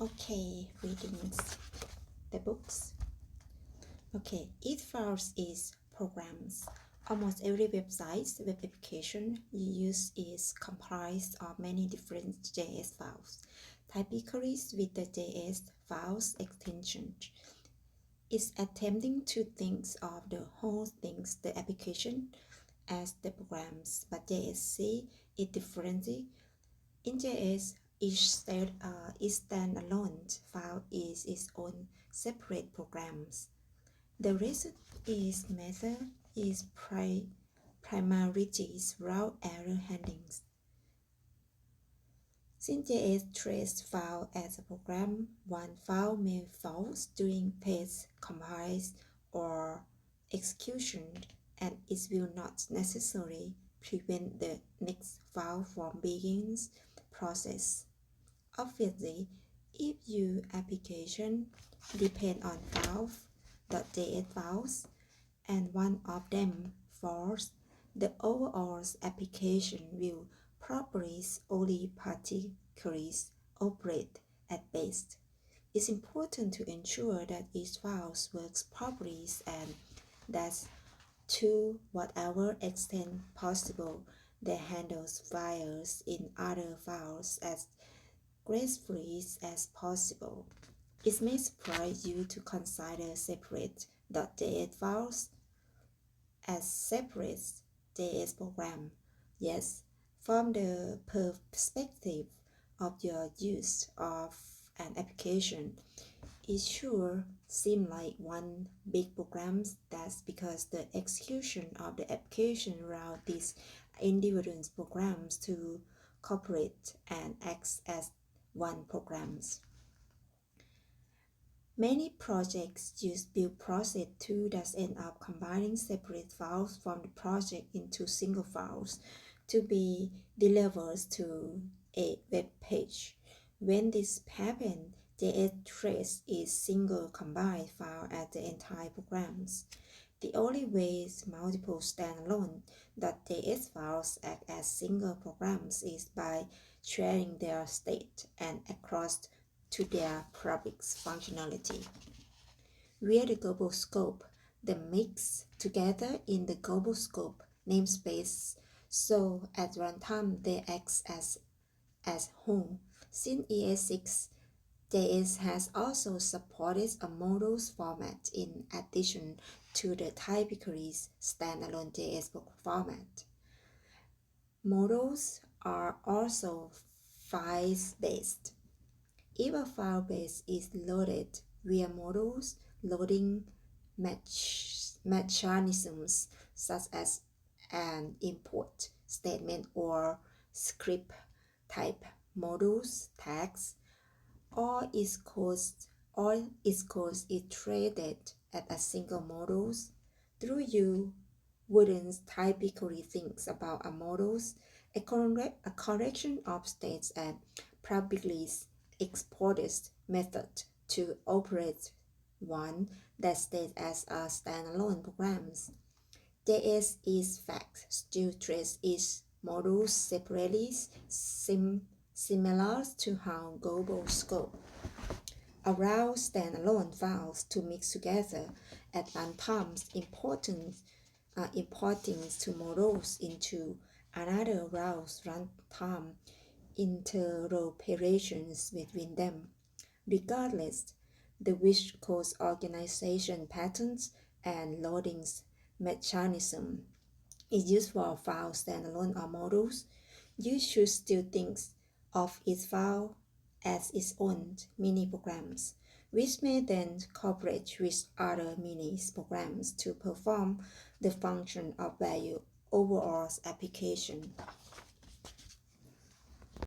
Okay, readings, the books. Okay, each files is programs. Almost every website, web application you use is comprised of many different JS files, typically with the JS files extension. It's attempting to think of the whole things, the application, as the programs, but JSC is different. In JS, each standalone file is its own separate programs. The reason is method is primarily route error handlings. Since JS treats file as a program, one file may false during test, compile, or execution, and it will not necessarily prevent the next file from being processed. Obviously, if your application depends on files.js files and one of them fails, the overall application will probably only partially operate at best. It's important to ensure that each file works properly and that to whatever extent possible that handles files in other files as gracefully as possible. It may surprise you to consider separate .js files as separate JS program. Yes, from the perspective of your use of an application, it sure seems like one big program. That's because the execution of the application allows these individual programs to cooperate and act as one programs. Many projects use build process tool that end up combining separate files from the project into single files to be delivered to a web page. When this happens, JS trace is single combined file as the entire programs. The only way multiple standalone .js files act as single programs is by sharing their state and across to their public functionality. Via the global scope, they mix together in the global scope namespace, so at runtime they act as home. Since ES6, JS has also supported a models format in addition to the typically standalone JS format. Models are also file-based. If a file base is loaded via models, loading mechanisms such as an import statement or script type models tags, all its code is treated as a single models. Though you wouldn't typically think about a models, a correction of states and publicly exported method to operate one that stays as a standalone programs. JS is fact still treats its models separately, similar to how global scope allows standalone files to mix together at runtime, importing two models into another allows runtime interoperations between them. Regardless, the which cause organization patterns and loading mechanism is used for file standalone or models, you should still think of each file as its own mini programs, which may then cooperate with other mini programs to perform the function of value overall application.